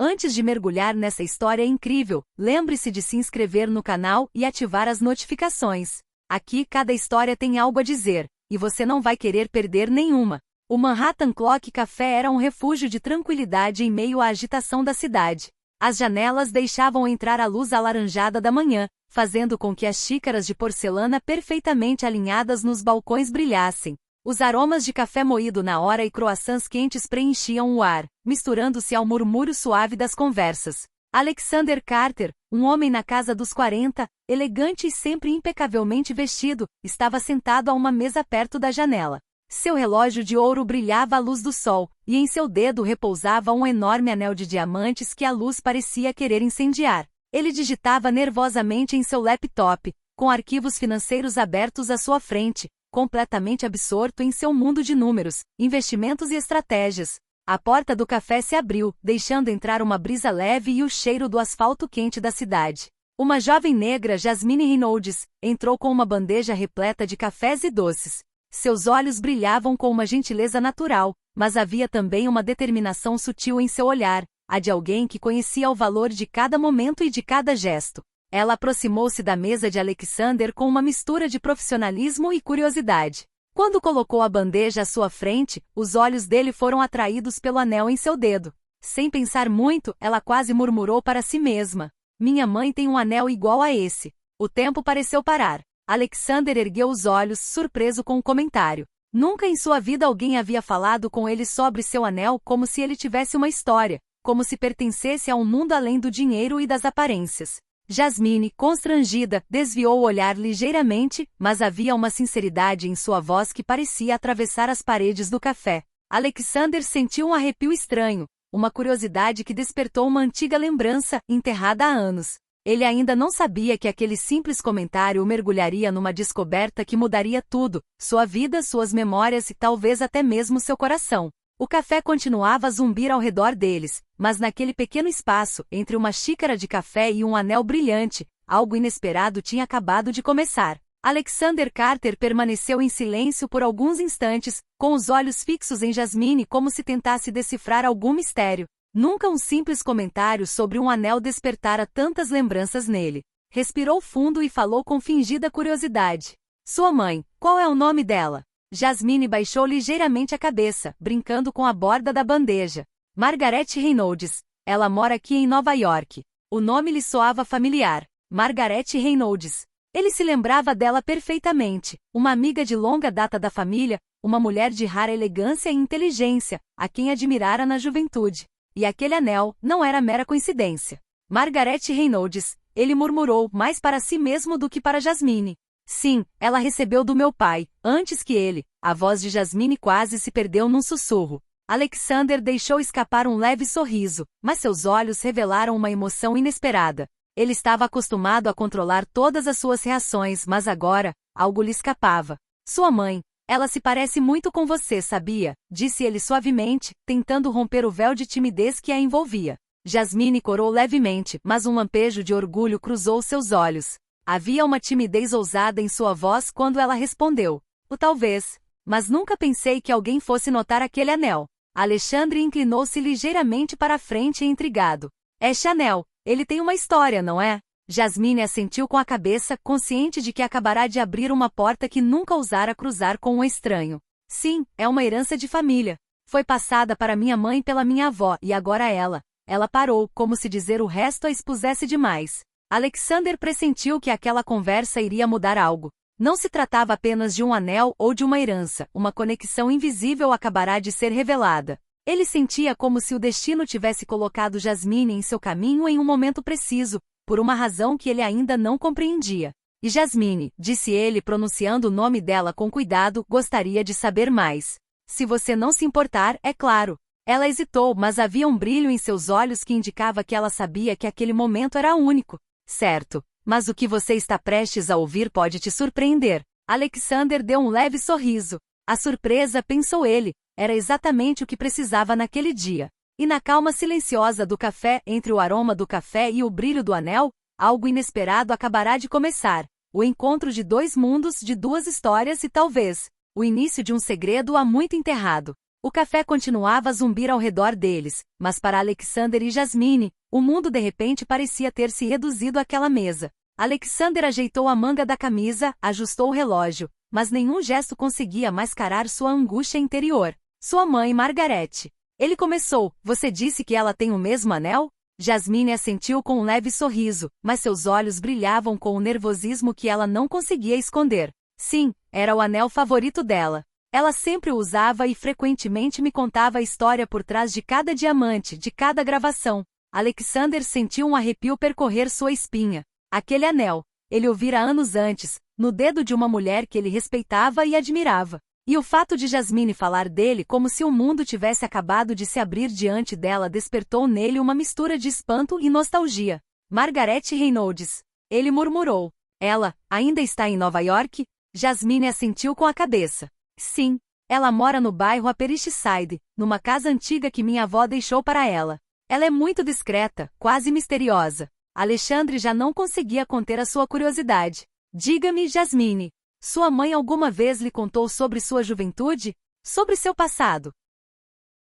Antes de mergulhar nessa história incrível, lembre-se de se inscrever no canal e ativar as notificações. Aqui cada história tem algo a dizer, e você não vai querer perder nenhuma. O Manhattan Clock Café era um refúgio de tranquilidade em meio à agitação da cidade. As janelas deixavam entrar a luz alaranjada da manhã, fazendo com que as xícaras de porcelana perfeitamente alinhadas nos balcões brilhassem. Os aromas de café moído na hora e croissants quentes preenchiam o ar, misturando-se ao murmúrio suave das conversas. Alexander Carter, um homem na casa dos 40, elegante e sempre impecavelmente vestido, estava sentado a uma mesa perto da janela. Seu relógio de ouro brilhava à luz do sol, e em seu dedo repousava um enorme anel de diamantes que a luz parecia querer incendiar. Ele digitava nervosamente em seu laptop, com arquivos financeiros abertos à sua frente, completamente absorto em seu mundo de números, investimentos e estratégias. A porta do café se abriu, deixando entrar uma brisa leve e o cheiro do asfalto quente da cidade. Uma jovem negra, Jasmine Reynolds, entrou com uma bandeja repleta de cafés e doces. Seus olhos brilhavam com uma gentileza natural, mas havia também uma determinação sutil em seu olhar, a de alguém que conhecia o valor de cada momento e de cada gesto. Ela aproximou-se da mesa de Alexander com uma mistura de profissionalismo e curiosidade. Quando colocou a bandeja à sua frente, os olhos dele foram atraídos pelo anel em seu dedo. Sem pensar muito, ela quase murmurou para si mesma: "Minha mãe tem um anel igual a esse." O tempo pareceu parar. Alexander ergueu os olhos, surpreso com o comentário. Nunca em sua vida alguém havia falado com ele sobre seu anel como se ele tivesse uma história, como se pertencesse a um mundo além do dinheiro e das aparências. Jasmine, constrangida, desviou o olhar ligeiramente, mas havia uma sinceridade em sua voz que parecia atravessar as paredes do café. Alexander sentiu um arrepio estranho, uma curiosidade que despertou uma antiga lembrança, enterrada há anos. Ele ainda não sabia que aquele simples comentário o mergulharia numa descoberta que mudaria tudo, sua vida, suas memórias e talvez até mesmo seu coração. O café continuava a zumbir ao redor deles, mas naquele pequeno espaço, entre uma xícara de café e um anel brilhante, algo inesperado tinha acabado de começar. Alexander Carter permaneceu em silêncio por alguns instantes, com os olhos fixos em Jasmine como se tentasse decifrar algum mistério. Nunca um simples comentário sobre um anel despertara tantas lembranças nele. Respirou fundo e falou com fingida curiosidade. "Sua mãe, qual é o nome dela?" Jasmine baixou ligeiramente a cabeça, brincando com a borda da bandeja. "Margaret Reynolds. Ela mora aqui em Nova York." O nome lhe soava familiar. Margaret Reynolds. Ele se lembrava dela perfeitamente, uma amiga de longa data da família, uma mulher de rara elegância e inteligência, a quem admirara na juventude. E aquele anel não era mera coincidência. Margaret Reynolds, ele murmurou mais para si mesmo do que para Jasmine. "Sim, ela recebeu do meu pai, antes que ele." A voz de Jasmine quase se perdeu num sussurro. Alexander deixou escapar um leve sorriso, mas seus olhos revelaram uma emoção inesperada. Ele estava acostumado a controlar todas as suas reações, mas agora, algo lhe escapava. "Sua mãe. Ela se parece muito com você, sabia?" disse ele suavemente, tentando romper o véu de timidez que a envolvia. Jasmine corou levemente, mas um lampejo de orgulho cruzou seus olhos. Havia uma timidez ousada em sua voz quando ela respondeu: "O talvez. Mas nunca pensei que alguém fosse notar aquele anel." Alexandre inclinou-se ligeiramente para a frente intrigado. "É Chanel. Ele tem uma história, não é?" Jasmine assentiu com a cabeça, consciente de que acabará de abrir uma porta que nunca ousara cruzar com um estranho. "Sim, é uma herança de família. Foi passada para minha mãe pela minha avó e agora ela." Ela parou, como se dizer o resto a expusesse demais. Alexander pressentiu que aquela conversa iria mudar algo. Não se tratava apenas de um anel ou de uma herança, uma conexão invisível acabará de ser revelada. Ele sentia como se o destino tivesse colocado Jasmine em seu caminho em um momento preciso, por uma razão que ele ainda não compreendia. "E Jasmine", disse ele pronunciando o nome dela com cuidado, "gostaria de saber mais. Se você não se importar, é claro." Ela hesitou, mas havia um brilho em seus olhos que indicava que ela sabia que aquele momento era único. "Certo. Mas o que você está prestes a ouvir pode te surpreender." Alexander deu um leve sorriso. A surpresa, pensou ele, era exatamente o que precisava naquele dia. E na calma silenciosa do café, entre o aroma do café e o brilho do anel, algo inesperado acabará de começar. O encontro de dois mundos, de duas histórias e talvez o início de um segredo há muito enterrado. O café continuava a zumbir ao redor deles, mas para Alexander e Jasmine, o mundo de repente parecia ter se reduzido àquela mesa. Alexander ajeitou a manga da camisa, ajustou o relógio, mas nenhum gesto conseguia mascarar sua angústia interior. Sua mãe, Margaret. Ele começou, você disse que ela tem o mesmo anel? Jasmine assentiu com um leve sorriso, mas seus olhos brilhavam com o nervosismo que ela não conseguia esconder. Sim, era o anel favorito dela. Ela sempre o usava e frequentemente me contava a história por trás de cada diamante, de cada gravação. Alexander sentiu um arrepio percorrer sua espinha. Aquele anel, ele o vira anos antes, no dedo de uma mulher que ele respeitava e admirava. E o fato de Jasmine falar dele como se o mundo tivesse acabado de se abrir diante dela despertou nele uma mistura de espanto e nostalgia. Margaret Reynolds. Ele murmurou. Ela, ainda está em Nova York? Jasmine assentiu com a cabeça. Sim, ela mora no bairro Upper East Side, numa casa antiga que minha avó deixou para ela. Ela é muito discreta, quase misteriosa. Alexandre já não conseguia conter a sua curiosidade. Diga-me, Jasmine, sua mãe alguma vez lhe contou sobre sua juventude? Sobre seu passado?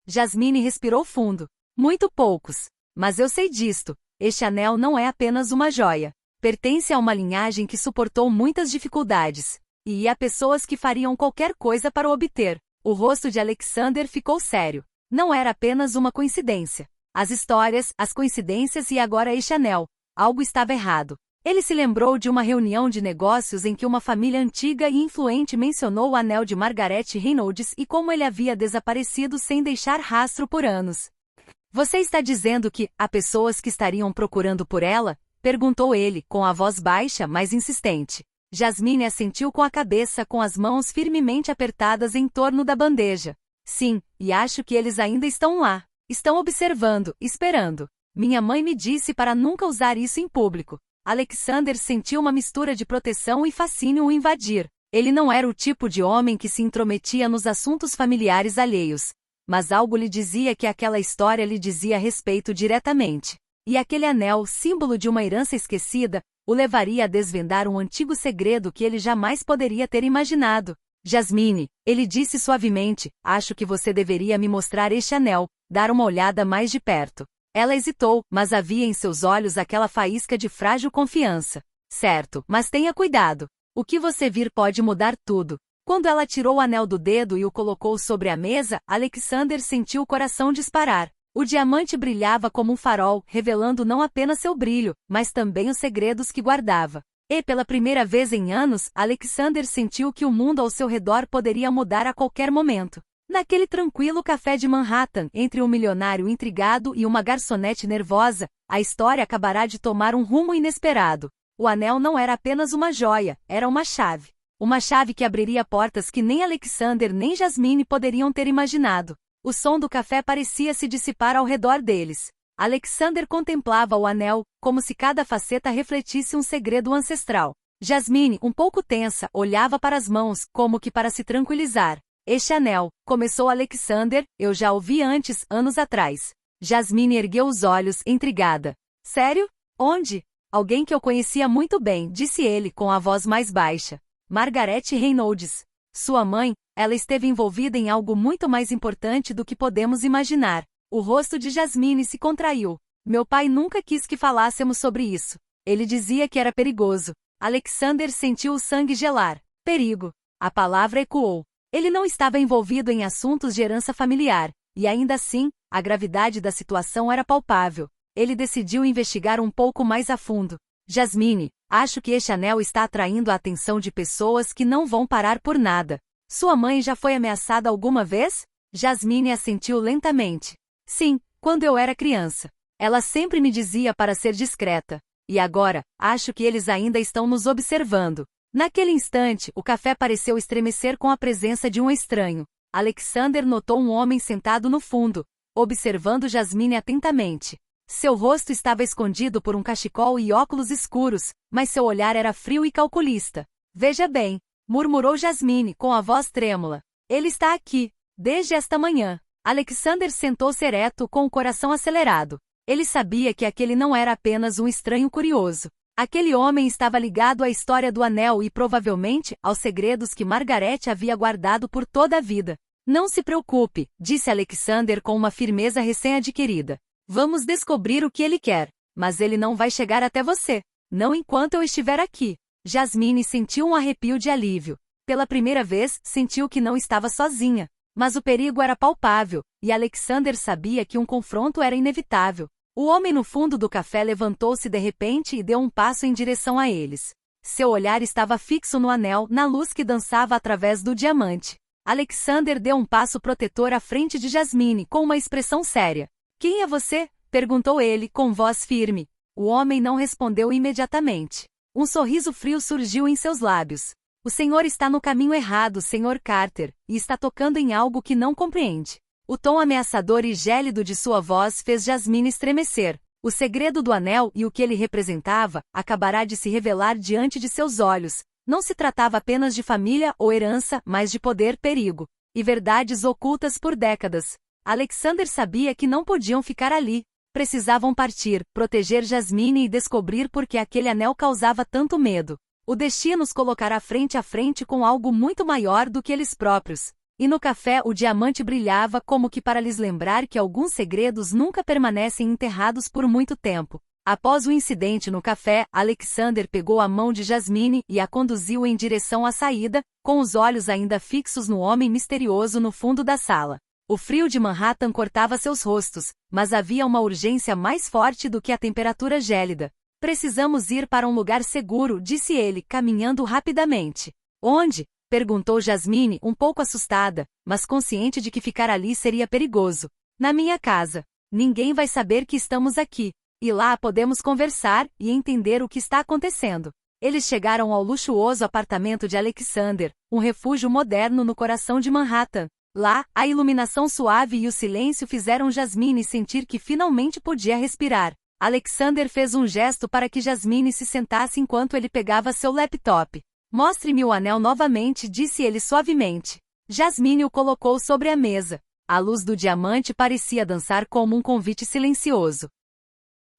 Jasmine respirou fundo. Muito poucos. Mas eu sei disto. Este anel não é apenas uma joia. Pertence a uma linhagem que suportou muitas dificuldades. E há pessoas que fariam qualquer coisa para o obter. O rosto de Alexander ficou sério. Não era apenas uma coincidência. As histórias, as coincidências e agora este anel. Algo estava errado. Ele se lembrou de uma reunião de negócios em que uma família antiga e influente mencionou o anel de Margaret Reynolds e como ele havia desaparecido sem deixar rastro por anos. Você está dizendo que há pessoas que estariam procurando por ela? Perguntou ele, com a voz baixa, mas insistente. Jasmine assentiu com a cabeça com as mãos firmemente apertadas em torno da bandeja. Sim, e acho que eles ainda estão lá. Estão observando, esperando. Minha mãe me disse para nunca usar isso em público. Alexander sentiu uma mistura de proteção e fascínio o invadir. Ele não era o tipo de homem que se intrometia nos assuntos familiares alheios. Mas algo lhe dizia que aquela história lhe dizia respeito diretamente. E aquele anel, símbolo de uma herança esquecida, o levaria a desvendar um antigo segredo que ele jamais poderia ter imaginado. Jasmine, ele disse suavemente, acho que você deveria me mostrar este anel, dar uma olhada mais de perto. Ela hesitou, mas havia em seus olhos aquela faísca de frágil confiança. Certo, mas tenha cuidado. O que você vir pode mudar tudo. Quando ela tirou o anel do dedo e o colocou sobre a mesa, Alexander sentiu o coração disparar. O diamante brilhava como um farol, revelando não apenas seu brilho, mas também os segredos que guardava. E pela primeira vez em anos, Alexander sentiu que o mundo ao seu redor poderia mudar a qualquer momento. Naquele tranquilo café de Manhattan, entre um milionário intrigado e uma garçonete nervosa, a história acabará de tomar um rumo inesperado. O anel não era apenas uma joia, era uma chave. Uma chave que abriria portas que nem Alexander nem Jasmine poderiam ter imaginado. O som do café parecia se dissipar ao redor deles. Alexander contemplava o anel, como se cada faceta refletisse um segredo ancestral. Jasmine, um pouco tensa, olhava para as mãos, como que para se tranquilizar. Este anel, começou Alexander, eu já o vi antes, anos atrás. Jasmine ergueu os olhos, intrigada. Sério? Onde? Alguém que eu conhecia muito bem, disse ele com a voz mais baixa. Margaret Reynolds. Sua mãe, ela esteve envolvida em algo muito mais importante do que podemos imaginar. O rosto de Jasmine se contraiu. Meu pai nunca quis que falássemos sobre isso. Ele dizia que era perigoso. Alexander sentiu o sangue gelar. Perigo. A palavra ecoou. Ele não estava envolvido em assuntos de herança familiar, e ainda assim, a gravidade da situação era palpável. Ele decidiu investigar um pouco mais a fundo. Jasmine, acho que este anel está atraindo a atenção de pessoas que não vão parar por nada. Sua mãe já foi ameaçada alguma vez? Jasmine assentiu lentamente. Sim, quando eu era criança. Ela sempre me dizia para ser discreta. E agora, acho que eles ainda estão nos observando. Naquele instante, o café pareceu estremecer com a presença de um estranho. Alexander notou um homem sentado no fundo, observando Jasmine atentamente. Seu rosto estava escondido por um cachecol e óculos escuros, mas seu olhar era frio e calculista. Veja bem, murmurou Jasmine com a voz trêmula. Ele está aqui, desde esta manhã. Alexander sentou-se ereto com o coração acelerado. Ele sabia que aquele não era apenas um estranho curioso. Aquele homem estava ligado à história do anel e provavelmente aos segredos que Margaret havia guardado por toda a vida. Não se preocupe, disse Alexander com uma firmeza recém-adquirida. Vamos descobrir o que ele quer, mas ele não vai chegar até você. Não enquanto eu estiver aqui. Jasmine sentiu um arrepio de alívio. Pela primeira vez, sentiu que não estava sozinha. Mas o perigo era palpável, e Alexander sabia que um confronto era inevitável. O homem no fundo do café levantou-se de repente e deu um passo em direção a eles. Seu olhar estava fixo no anel, na luz que dançava através do diamante. Alexander deu um passo protetor à frente de Jasmine, com uma expressão séria. Quem é você? Perguntou ele, com voz firme. O homem não respondeu imediatamente. Um sorriso frio surgiu em seus lábios. O senhor está no caminho errado, Sr. Carter, e está tocando em algo que não compreende. O tom ameaçador e gélido de sua voz fez Jasmine estremecer. O segredo do anel e o que ele representava acabará de se revelar diante de seus olhos. Não se tratava apenas de família ou herança, mas de poder, perigo e verdades ocultas por décadas. Alexander sabia que não podiam ficar ali. Precisavam partir, proteger Jasmine e descobrir por que aquele anel causava tanto medo. O destino os colocará frente a frente com algo muito maior do que eles próprios. E no café o diamante brilhava como que para lhes lembrar que alguns segredos nunca permanecem enterrados por muito tempo. Após o incidente no café, Alexander pegou a mão de Jasmine e a conduziu em direção à saída, com os olhos ainda fixos no homem misterioso no fundo da sala. O frio de Manhattan cortava seus rostos, mas havia uma urgência mais forte do que a temperatura gélida. Precisamos ir para um lugar seguro, disse ele, caminhando rapidamente. Onde? Perguntou Jasmine, um pouco assustada, mas consciente de que ficar ali seria perigoso. Na minha casa. Ninguém vai saber que estamos aqui. E lá podemos conversar e entender o que está acontecendo. Eles chegaram ao luxuoso apartamento de Alexander, um refúgio moderno no coração de Manhattan. Lá, a iluminação suave e o silêncio fizeram Jasmine sentir que finalmente podia respirar. Alexander fez um gesto para que Jasmine se sentasse enquanto ele pegava seu laptop. Mostre-me o anel novamente, disse ele suavemente. Jasmine o colocou sobre a mesa. A luz do diamante parecia dançar como um convite silencioso.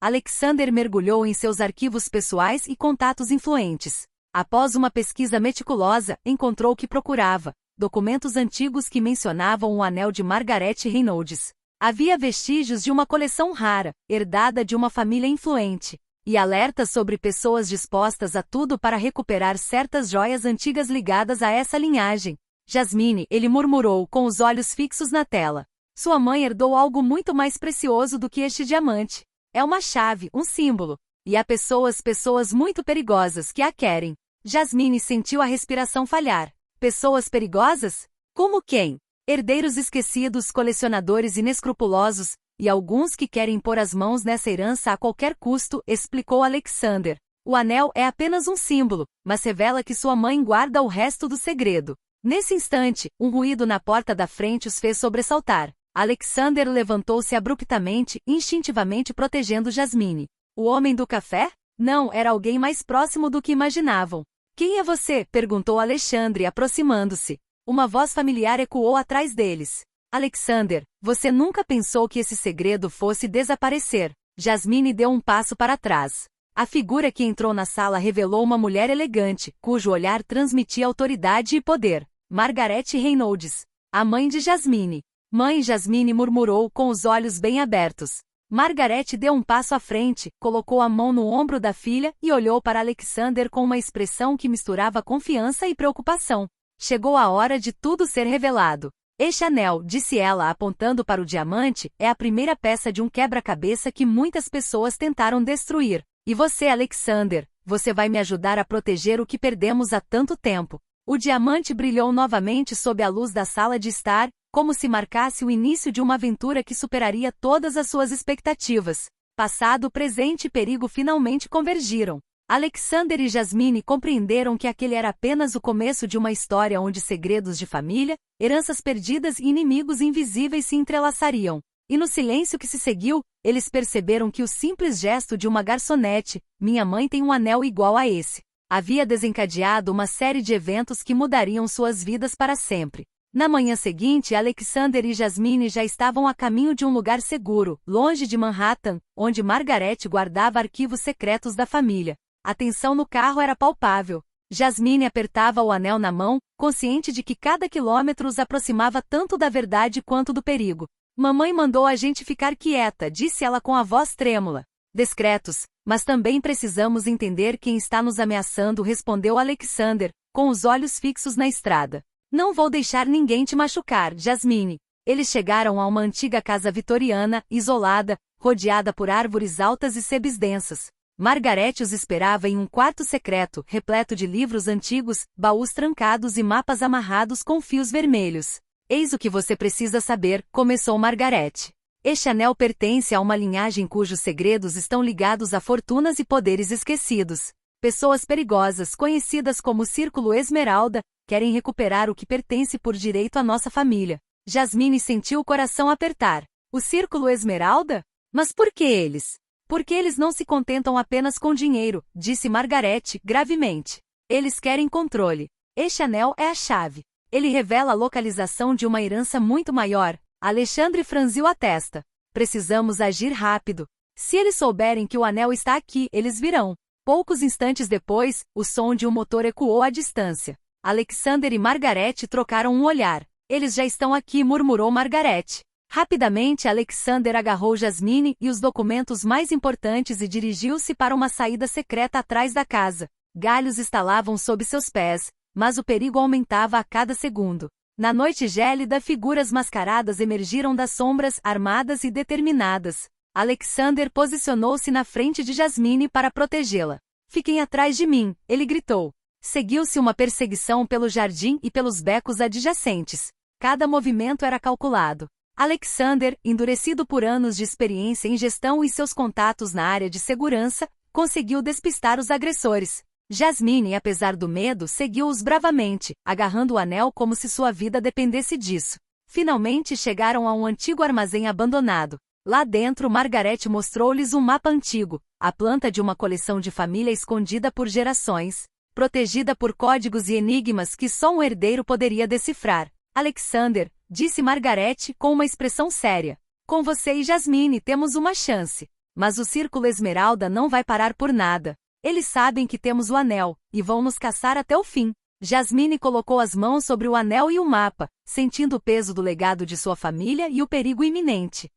Alexander mergulhou em seus arquivos pessoais e contatos influentes. Após uma pesquisa meticulosa, encontrou o que procurava: documentos antigos que mencionavam o anel de Margaret Reynolds. Havia vestígios de uma coleção rara, herdada de uma família influente, e alertas sobre pessoas dispostas a tudo para recuperar certas joias antigas ligadas a essa linhagem. Jasmine, ele murmurou, com os olhos fixos na tela. Sua mãe herdou algo muito mais precioso do que este diamante. É uma chave, um símbolo. E há pessoas muito perigosas que a querem. Jasmine sentiu a respiração falhar. Pessoas perigosas? Como quem? Herdeiros esquecidos, colecionadores inescrupulosos, e alguns que querem pôr as mãos nessa herança a qualquer custo, explicou Alexander. O anel é apenas um símbolo, mas revela que sua mãe guarda o resto do segredo. Nesse instante, um ruído na porta da frente os fez sobressaltar. Alexander levantou-se abruptamente, instintivamente protegendo Jasmine. O homem do café? Não, era alguém mais próximo do que imaginavam. Quem é você? Perguntou Alexandre, aproximando-se. Uma voz familiar ecoou atrás deles. Alexander, você nunca pensou que esse segredo fosse desaparecer. Jasmine deu um passo para trás. A figura que entrou na sala revelou uma mulher elegante, cujo olhar transmitia autoridade e poder. Margaret Reynolds. A mãe de Jasmine. Mãe, Jasmine murmurou, com os olhos bem abertos. Margaret deu um passo à frente, colocou a mão no ombro da filha e olhou para Alexander com uma expressão que misturava confiança e preocupação. Chegou a hora de tudo ser revelado. Este anel, disse ela apontando para o diamante, é a primeira peça de um quebra-cabeça que muitas pessoas tentaram destruir. E você, Alexander, você vai me ajudar a proteger o que perdemos há tanto tempo. O diamante brilhou novamente sob a luz da sala de estar, como se marcasse o início de uma aventura que superaria todas as suas expectativas. Passado, presente e perigo finalmente convergiram. Alexander e Jasmine compreenderam que aquele era apenas o começo de uma história onde segredos de família, heranças perdidas e inimigos invisíveis se entrelaçariam. E no silêncio que se seguiu, eles perceberam que o simples gesto de uma garçonete, minha mãe tem um anel igual a esse, havia desencadeado uma série de eventos que mudariam suas vidas para sempre. Na manhã seguinte, Alexander e Jasmine já estavam a caminho de um lugar seguro, longe de Manhattan, onde Margaret guardava arquivos secretos da família. A tensão no carro era palpável. Jasmine apertava o anel na mão, consciente de que cada quilômetro os aproximava tanto da verdade quanto do perigo. Mamãe mandou a gente ficar quieta, disse ela com a voz trêmula. Discretos, mas também precisamos entender quem está nos ameaçando, respondeu Alexander, com os olhos fixos na estrada. Não vou deixar ninguém te machucar, Jasmine. Eles chegaram a uma antiga casa vitoriana, isolada, rodeada por árvores altas e sebes densas. Margaret os esperava em um quarto secreto, repleto de livros antigos, baús trancados e mapas amarrados com fios vermelhos. Eis o que você precisa saber, começou Margaret. Este anel pertence a uma linhagem cujos segredos estão ligados a fortunas e poderes esquecidos. Pessoas perigosas, conhecidas como Círculo Esmeralda, querem recuperar o que pertence por direito à nossa família. Jasmine sentiu o coração apertar. O Círculo Esmeralda? Mas por que eles? Porque eles não se contentam apenas com dinheiro, disse Margaret, gravemente. Eles querem controle. Este anel é a chave. Ele revela a localização de uma herança muito maior. Alexandre franziu a testa. Precisamos agir rápido. Se eles souberem que o anel está aqui, eles virão. Poucos instantes depois, o som de um motor ecoou à distância. Alexander e Margaret trocaram um olhar. Eles já estão aqui, murmurou Margaret. Rapidamente Alexander agarrou Jasmine e os documentos mais importantes e dirigiu-se para uma saída secreta atrás da casa. Galhos estalavam sob seus pés, mas o perigo aumentava a cada segundo. Na noite gélida, figuras mascaradas emergiram das sombras, armadas e determinadas. Alexander posicionou-se na frente de Jasmine para protegê-la. Fiquem atrás de mim, ele gritou. Seguiu-se uma perseguição pelo jardim e pelos becos adjacentes. Cada movimento era calculado. Alexander, endurecido por anos de experiência em gestão e seus contatos na área de segurança, conseguiu despistar os agressores. Jasmine, apesar do medo, seguiu-os bravamente, agarrando o anel como se sua vida dependesse disso. Finalmente chegaram a um antigo armazém abandonado. Lá dentro, Margaret mostrou-lhes um mapa antigo, a planta de uma coleção de família escondida por gerações, protegida por códigos e enigmas que só um herdeiro poderia decifrar. Alexander, disse Margaret com uma expressão séria. Com você e Jasmine temos uma chance. Mas o Círculo Esmeralda não vai parar por nada. Eles sabem que temos o anel, e vão nos caçar até o fim. Jasmine colocou as mãos sobre o anel e o mapa, sentindo o peso do legado de sua família e o perigo iminente.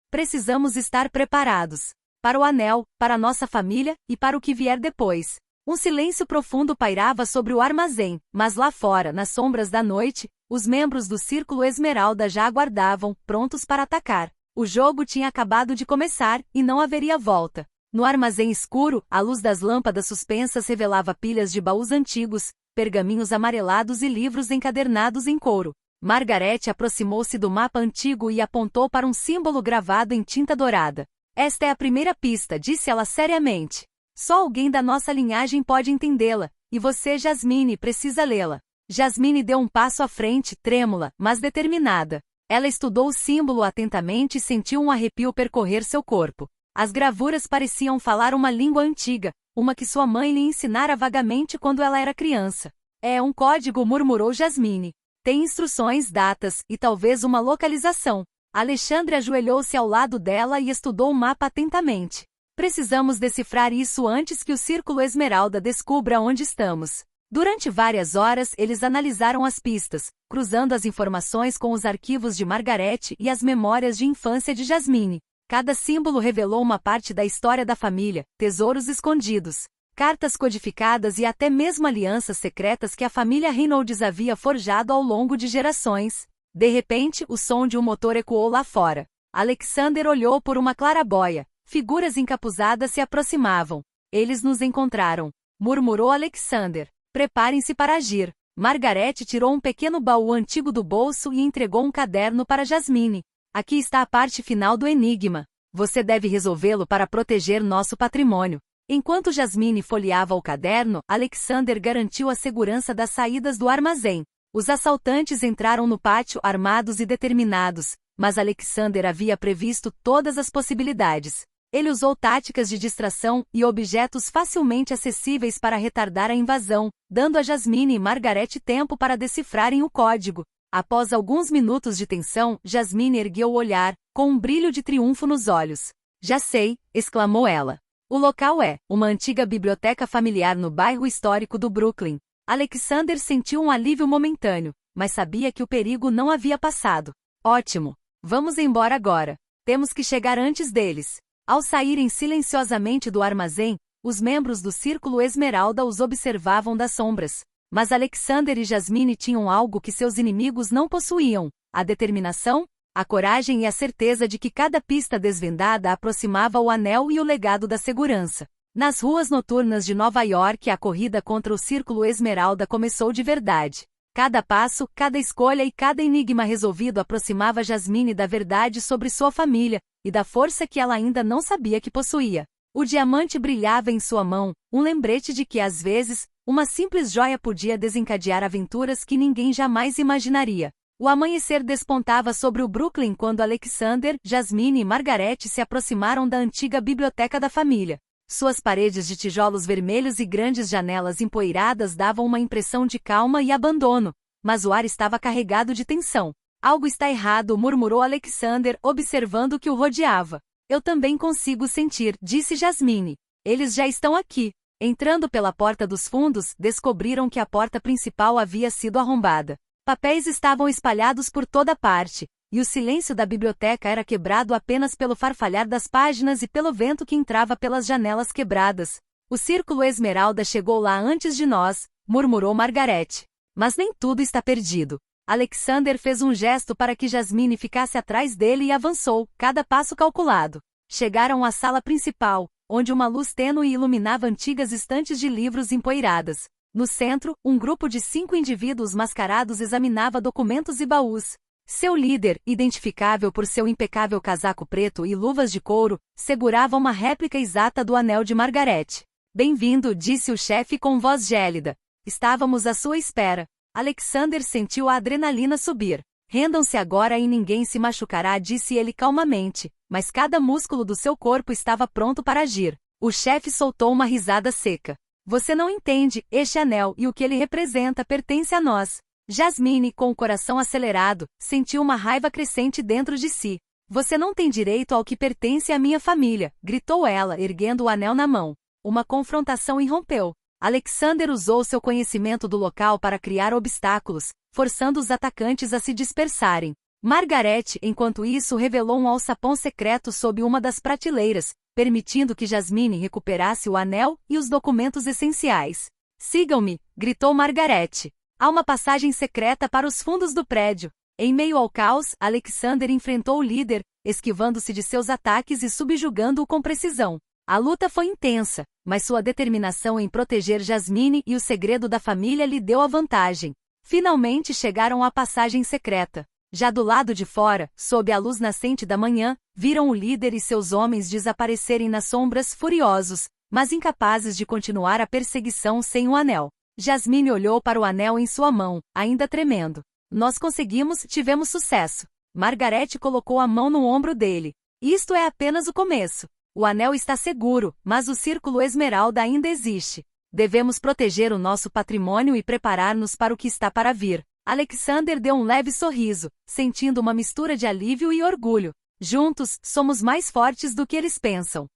Precisamos estar preparados. Para o anel, para nossa família, e para o que vier depois. Um silêncio profundo pairava sobre o armazém, mas lá fora, nas sombras da noite, os membros do Círculo Esmeralda já aguardavam, prontos para atacar. O jogo tinha acabado de começar, e não haveria volta. No armazém escuro, a luz das lâmpadas suspensas revelava pilhas de baús antigos, pergaminhos amarelados e livros encadernados em couro. Margaret aproximou-se do mapa antigo e apontou para um símbolo gravado em tinta dourada. Esta é a primeira pista, disse ela seriamente. Só alguém da nossa linhagem pode entendê-la, e você, Jasmine, precisa lê-la. Jasmine deu um passo à frente, trêmula, mas determinada. Ela estudou o símbolo atentamente e sentiu um arrepio percorrer seu corpo. As gravuras pareciam falar uma língua antiga, uma que sua mãe lhe ensinara vagamente quando ela era criança. É um código, murmurou Jasmine. Tem instruções, datas, e talvez uma localização. Alexandre ajoelhou-se ao lado dela e estudou o mapa atentamente. Precisamos decifrar isso antes que o Círculo Esmeralda descubra onde estamos. Durante várias horas eles analisaram as pistas, cruzando as informações com os arquivos de Margaret e as memórias de infância de Jasmine. Cada símbolo revelou uma parte da história da família, tesouros escondidos, cartas codificadas e até mesmo alianças secretas que a família Reynolds havia forjado ao longo de gerações. De repente, o som de um motor ecoou lá fora. Alexander olhou por uma claraboia. Figuras encapuzadas se aproximavam. Eles nos encontraram, murmurou Alexander. Preparem-se para agir. Margaret tirou um pequeno baú antigo do bolso e entregou um caderno para Jasmine. Aqui está a parte final do enigma. Você deve resolvê-lo para proteger nosso patrimônio. Enquanto Jasmine folheava o caderno, Alexander garantiu a segurança das saídas do armazém. Os assaltantes entraram no pátio armados e determinados, mas Alexander havia previsto todas as possibilidades. Ele usou táticas de distração e objetos facilmente acessíveis para retardar a invasão, dando a Jasmine e Margaret tempo para decifrarem o código. Após alguns minutos de tensão, Jasmine ergueu o olhar, com um brilho de triunfo nos olhos. Já sei, exclamou ela. O local é uma antiga biblioteca familiar no bairro histórico do Brooklyn. Alexander sentiu um alívio momentâneo, mas sabia que o perigo não havia passado. Ótimo! Vamos embora agora. Temos que chegar antes deles. Ao saírem silenciosamente do armazém, os membros do Círculo Esmeralda os observavam das sombras. Mas Alexander e Jasmine tinham algo que seus inimigos não possuíam: a determinação, a coragem e a certeza de que cada pista desvendada aproximava o anel e o legado da segurança. Nas ruas noturnas de Nova York, a corrida contra o Círculo Esmeralda começou de verdade. Cada passo, cada escolha e cada enigma resolvido aproximava Jasmine da verdade sobre sua família, e da força que ela ainda não sabia que possuía. O diamante brilhava em sua mão, um lembrete de que, às vezes, uma simples joia podia desencadear aventuras que ninguém jamais imaginaria. O amanhecer despontava sobre o Brooklyn quando Alexander, Jasmine e Margaret se aproximaram da antiga biblioteca da família. Suas paredes de tijolos vermelhos e grandes janelas empoeiradas davam uma impressão de calma e abandono, mas o ar estava carregado de tensão. Algo está errado, murmurou Alexander, observando o que o rodeava. Eu também consigo sentir, disse Jasmine. Eles já estão aqui. Entrando pela porta dos fundos, descobriram que a porta principal havia sido arrombada. Papéis estavam espalhados por toda parte, e o silêncio da biblioteca era quebrado apenas pelo farfalhar das páginas e pelo vento que entrava pelas janelas quebradas. O Círculo Esmeralda chegou lá antes de nós, murmurou Margaret. Mas nem tudo está perdido. Alexander fez um gesto para que Jasmine ficasse atrás dele e avançou, cada passo calculado. Chegaram à sala principal, onde uma luz tênue iluminava antigas estantes de livros empoeiradas. No centro, um grupo de 5 indivíduos mascarados examinava documentos e baús. Seu líder, identificável por seu impecável casaco preto e luvas de couro, segurava uma réplica exata do anel de Margaret. Bem-vindo, disse o chefe com voz gélida. Estávamos à sua espera. Alexander sentiu a adrenalina subir. Rendam-se agora e ninguém se machucará, disse ele calmamente, mas cada músculo do seu corpo estava pronto para agir. O chefe soltou uma risada seca. Você não entende, este anel e o que ele representa pertence a nós. Jasmine, com o coração acelerado, sentiu uma raiva crescente dentro de si. Você não tem direito ao que pertence à minha família, gritou ela, erguendo o anel na mão. Uma confrontação irrompeu. Alexander usou seu conhecimento do local para criar obstáculos, forçando os atacantes a se dispersarem. Margaret, enquanto isso, revelou um alçapão secreto sob uma das prateleiras, permitindo que Jasmine recuperasse o anel e os documentos essenciais. Sigam-me, gritou Margaret. Há uma passagem secreta para os fundos do prédio. Em meio ao caos, Alexander enfrentou o líder, esquivando-se de seus ataques e subjugando-o com precisão. A luta foi intensa, mas sua determinação em proteger Jasmine e o segredo da família lhe deu a vantagem. Finalmente chegaram à passagem secreta. Já do lado de fora, sob a luz nascente da manhã, viram o líder e seus homens desaparecerem nas sombras furiosos, mas incapazes de continuar a perseguição sem o anel. Jasmine olhou para o anel em sua mão, ainda tremendo. Nós conseguimos, tivemos sucesso. Margaret colocou a mão no ombro dele. Isto é apenas o começo. O anel está seguro, mas o Círculo Esmeralda ainda existe. Devemos proteger o nosso patrimônio e preparar-nos para o que está para vir. Alexander deu um leve sorriso, sentindo uma mistura de alívio e orgulho. Juntos, somos mais fortes do que eles pensam.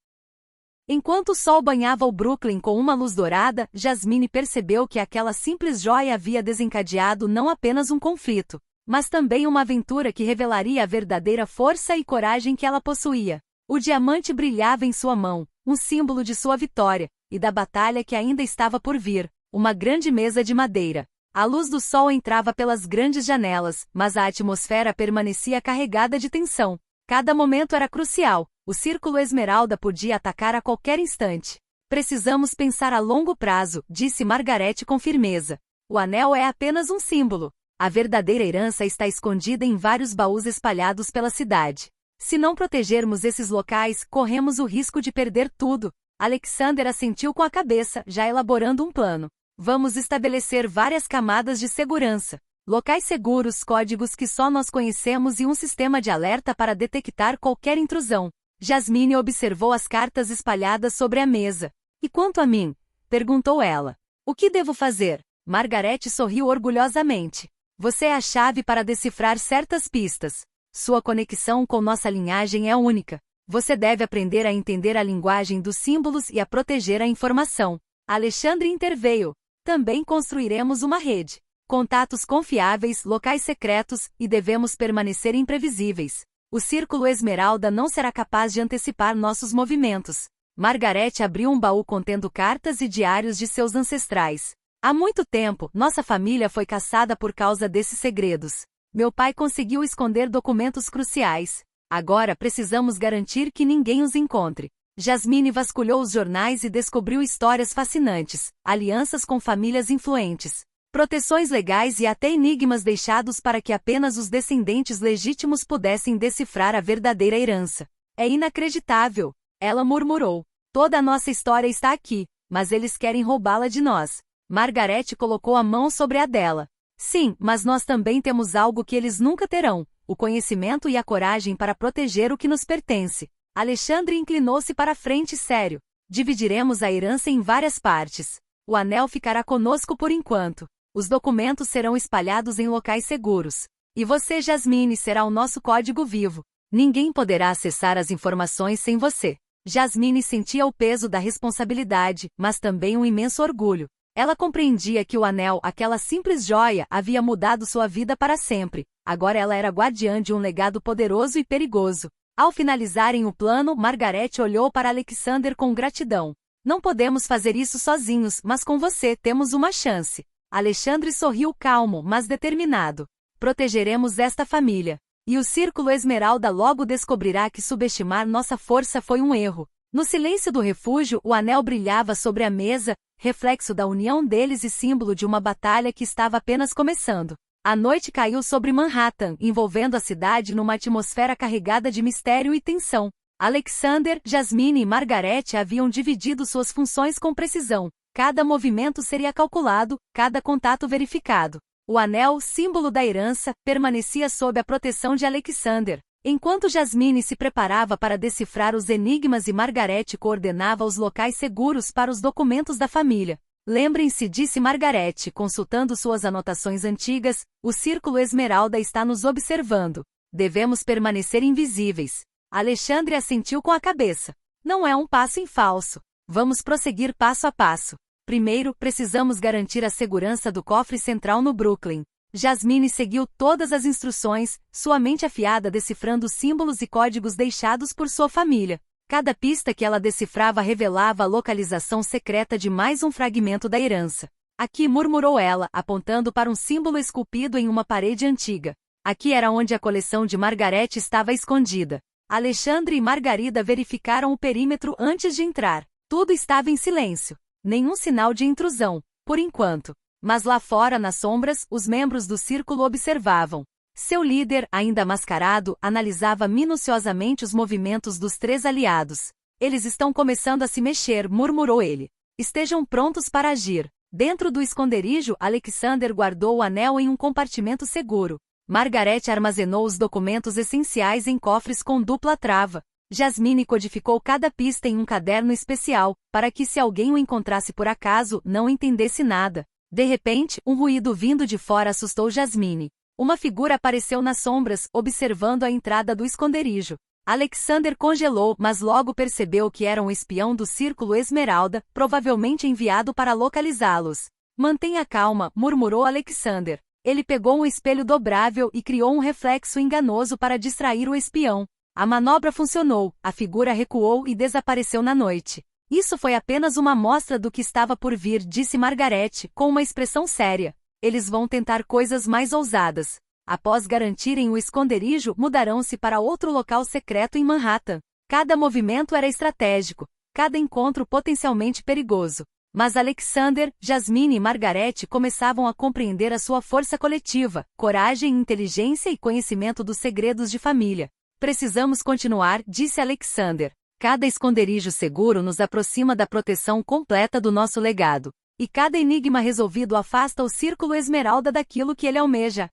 Enquanto o sol banhava o Brooklyn com uma luz dourada, Jasmine percebeu que aquela simples joia havia desencadeado não apenas um conflito, mas também uma aventura que revelaria a verdadeira força e coragem que ela possuía. O diamante brilhava em sua mão, um símbolo de sua vitória, e da batalha que ainda estava por vir, uma grande mesa de madeira. A luz do sol entrava pelas grandes janelas, mas a atmosfera permanecia carregada de tensão. Cada momento era crucial. O Círculo Esmeralda podia atacar a qualquer instante. Precisamos pensar a longo prazo, disse Margaret com firmeza. O anel é apenas um símbolo. A verdadeira herança está escondida em vários baús espalhados pela cidade. Se não protegermos esses locais, corremos o risco de perder tudo. Alexander assentiu com a cabeça, já elaborando um plano. Vamos estabelecer várias camadas de segurança. Locais seguros, códigos que só nós conhecemos e um sistema de alerta para detectar qualquer intrusão. Jasmine observou as cartas espalhadas sobre a mesa. E quanto a mim? Perguntou ela. O que devo fazer? Margaret sorriu orgulhosamente. Você é a chave para decifrar certas pistas. Sua conexão com nossa linhagem é única. Você deve aprender a entender a linguagem dos símbolos e a proteger a informação. Alexandre interveio. Também construiremos uma rede. Contatos confiáveis, locais secretos, e devemos permanecer imprevisíveis. O Círculo Esmeralda não será capaz de antecipar nossos movimentos. Margarete abriu um baú contendo cartas e diários de seus ancestrais. Há muito tempo, nossa família foi caçada por causa desses segredos. Meu pai conseguiu esconder documentos cruciais. Agora precisamos garantir que ninguém os encontre. Jasmine vasculhou os jornais e descobriu histórias fascinantes, alianças com famílias influentes, proteções legais e até enigmas deixados para que apenas os descendentes legítimos pudessem decifrar a verdadeira herança. É inacreditável, ela murmurou. Toda a nossa história está aqui, mas eles querem roubá-la de nós. Margarete colocou a mão sobre a dela. Sim, mas nós também temos algo que eles nunca terão, o conhecimento e a coragem para proteger o que nos pertence. Alexandre inclinou-se para frente sério. Dividiremos a herança em várias partes. O anel ficará conosco por enquanto. Os documentos serão espalhados em locais seguros. E você, Jasmine, será o nosso código vivo. Ninguém poderá acessar as informações sem você. Jasmine sentia o peso da responsabilidade, mas também um imenso orgulho. Ela compreendia que o anel, aquela simples joia, havia mudado sua vida para sempre. Agora ela era guardiã de um legado poderoso e perigoso. Ao finalizarem o plano, Margarete olhou para Alexander com gratidão. Não podemos fazer isso sozinhos, mas com você temos uma chance. Alexandre sorriu calmo, mas determinado. Protegeremos esta família. E o Círculo Esmeralda logo descobrirá que subestimar nossa força foi um erro. No silêncio do refúgio, o anel brilhava sobre a mesa, reflexo da união deles e símbolo de uma batalha que estava apenas começando. A noite caiu sobre Manhattan, envolvendo a cidade numa atmosfera carregada de mistério e tensão. Alexander, Jasmine e Margarete haviam dividido suas funções com precisão. Cada movimento seria calculado, cada contato verificado. O anel, símbolo da herança, permanecia sob a proteção de Alexander. Enquanto Jasmine se preparava para decifrar os enigmas e Margarete coordenava os locais seguros para os documentos da família. Lembrem-se, disse Margarete, consultando suas anotações antigas, o Círculo Esmeralda está nos observando. Devemos permanecer invisíveis. Alexandre assentiu com a cabeça. Não é um passo em falso. Vamos prosseguir passo a passo. Primeiro, precisamos garantir a segurança do cofre central no Brooklyn. Jasmine seguiu todas as instruções, sua mente afiada decifrando os símbolos e códigos deixados por sua família. Cada pista que ela decifrava revelava a localização secreta de mais um fragmento da herança. Aqui, murmurou ela, apontando para um símbolo esculpido em uma parede antiga. Aqui era onde a coleção de Margarete estava escondida. Alexandre e Margarida verificaram o perímetro antes de entrar. Tudo estava em silêncio. Nenhum sinal de intrusão, por enquanto. Mas lá fora, nas sombras, os membros do círculo observavam. Seu líder, ainda mascarado, analisava minuciosamente os movimentos dos três aliados. Eles estão começando a se mexer, murmurou ele. Estejam prontos para agir. Dentro do esconderijo, Alexander guardou o anel em um compartimento seguro. Margarete armazenou os documentos essenciais em cofres com dupla trava. Jasmine codificou cada pista em um caderno especial, para que se alguém o encontrasse por acaso, não entendesse nada. De repente, um ruído vindo de fora assustou Jasmine. Uma figura apareceu nas sombras, observando a entrada do esconderijo. Alexander congelou, mas logo percebeu que era um espião do Círculo Esmeralda, provavelmente enviado para localizá-los. Mantenha calma, murmurou Alexander. Ele pegou um espelho dobrável e criou um reflexo enganoso para distrair o espião. A manobra funcionou, a figura recuou e desapareceu na noite. Isso foi apenas uma amostra do que estava por vir, disse Margarete, com uma expressão séria. Eles vão tentar coisas mais ousadas. Após garantirem o esconderijo, mudarão-se para outro local secreto em Manhattan. Cada movimento era estratégico, cada encontro potencialmente perigoso. Mas Alexander, Jasmine e Margarete começavam a compreender a sua força coletiva, coragem, inteligência e conhecimento dos segredos de família. Precisamos continuar, disse Alexander. Cada esconderijo seguro nos aproxima da proteção completa do nosso legado. E cada enigma resolvido afasta o Círculo Esmeralda daquilo que ele almeja.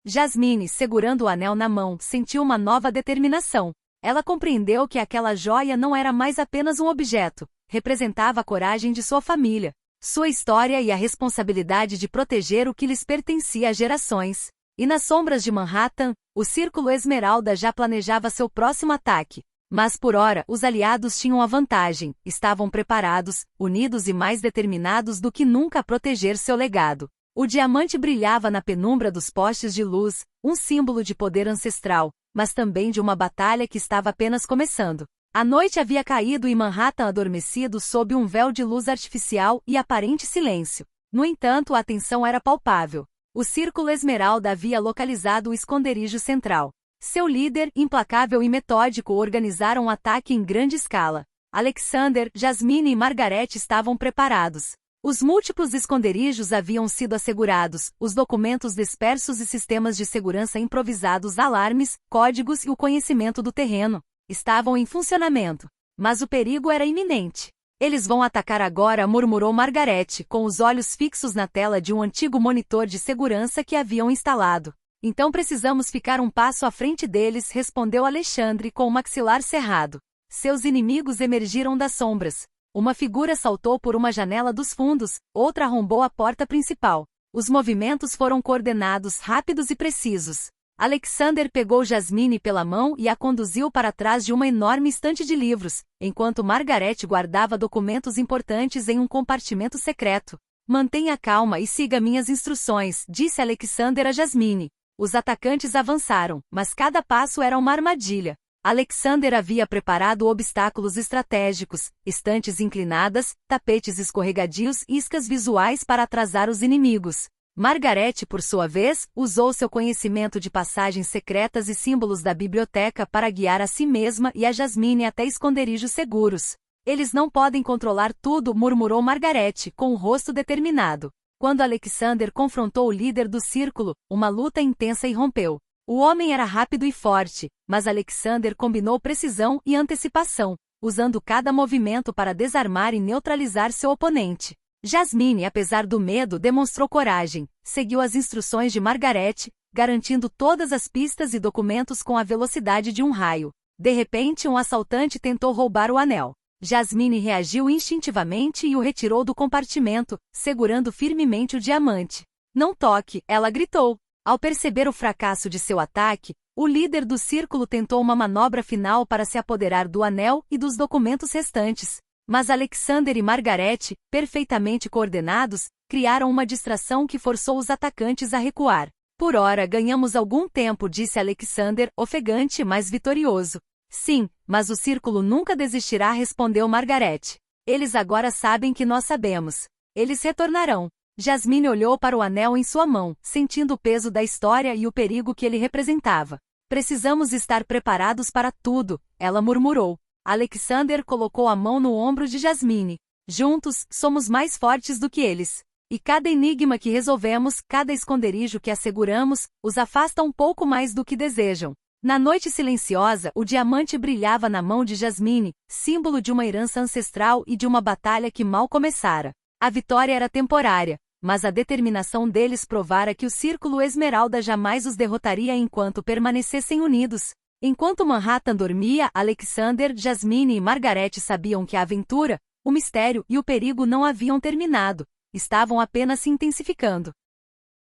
Jasmine, segurando o anel na mão, sentiu uma nova determinação. Ela compreendeu que aquela joia não era mais apenas um objeto, representava a coragem de sua família, sua história e a responsabilidade de proteger o que lhes pertencia há gerações. E nas sombras de Manhattan, o Círculo Esmeralda já planejava seu próximo ataque. Mas por ora, os aliados tinham a vantagem, estavam preparados, unidos e mais determinados do que nunca a proteger seu legado. O diamante brilhava na penumbra dos postes de luz, um símbolo de poder ancestral, mas também de uma batalha que estava apenas começando. A noite havia caído e Manhattan adormecido sob um véu de luz artificial e aparente silêncio. No entanto, a tensão era palpável. O Círculo Esmeralda havia localizado o esconderijo central. Seu líder, implacável e metódico, organizaram um ataque em grande escala. Alexander, Jasmine e Margaret estavam preparados. Os múltiplos esconderijos haviam sido assegurados, os documentos dispersos e sistemas de segurança improvisados, alarmes, códigos e o conhecimento do terreno estavam em funcionamento. Mas o perigo era iminente. Eles vão atacar agora, murmurou Margaret, com os olhos fixos na tela de um antigo monitor de segurança que haviam instalado. Então precisamos ficar um passo à frente deles, respondeu Alexandre com o maxilar cerrado. Seus inimigos emergiram das sombras. Uma figura saltou por uma janela dos fundos, outra arrombou a porta principal. Os movimentos foram coordenados, rápidos e precisos. Alexander pegou Jasmine pela mão e a conduziu para trás de uma enorme estante de livros, enquanto Margaret guardava documentos importantes em um compartimento secreto. Mantenha calma e siga minhas instruções, disse Alexander a Jasmine. Os atacantes avançaram, mas cada passo era uma armadilha. Alexander havia preparado obstáculos estratégicos, estantes inclinadas, tapetes escorregadios e iscas visuais para atrasar os inimigos. Margaret, por sua vez, usou seu conhecimento de passagens secretas e símbolos da biblioteca para guiar a si mesma e a Jasmine até esconderijos seguros. Eles não podem controlar tudo, murmurou Margaret, com o rosto determinado. Quando Alexander confrontou o líder do círculo, uma luta intensa irrompeu. O homem era rápido e forte, mas Alexander combinou precisão e antecipação, usando cada movimento para desarmar e neutralizar seu oponente. Jasmine, apesar do medo, demonstrou coragem, seguiu as instruções de Margaret, garantindo todas as pistas e documentos com a velocidade de um raio. De repente, um assaltante tentou roubar o anel. Jasmine reagiu instintivamente e o retirou do compartimento, segurando firmemente o diamante. Não toque, ela gritou. Ao perceber o fracasso de seu ataque, o líder do círculo tentou uma manobra final para se apoderar do anel e dos documentos restantes. Mas Alexander e Margaret, perfeitamente coordenados, criaram uma distração que forçou os atacantes a recuar. Por ora ganhamos algum tempo, disse Alexander, ofegante mas vitorioso. Sim, mas o círculo nunca desistirá, respondeu Margaret. Eles agora sabem que nós sabemos. Eles retornarão. Jasmine olhou para o anel em sua mão, sentindo o peso da história e o perigo que ele representava. Precisamos estar preparados para tudo, ela murmurou. Alexander colocou a mão no ombro de Jasmine. Juntos, somos mais fortes do que eles. E cada enigma que resolvemos, cada esconderijo que asseguramos, os afasta um pouco mais do que desejam. Na noite silenciosa, o diamante brilhava na mão de Jasmine, símbolo de uma herança ancestral e de uma batalha que mal começara. A vitória era temporária, mas a determinação deles provara que o Círculo Esmeralda jamais os derrotaria enquanto permanecessem unidos. Enquanto Manhattan dormia, Alexander, Jasmine e Margaret sabiam que a aventura, o mistério e o perigo não haviam terminado, estavam apenas se intensificando.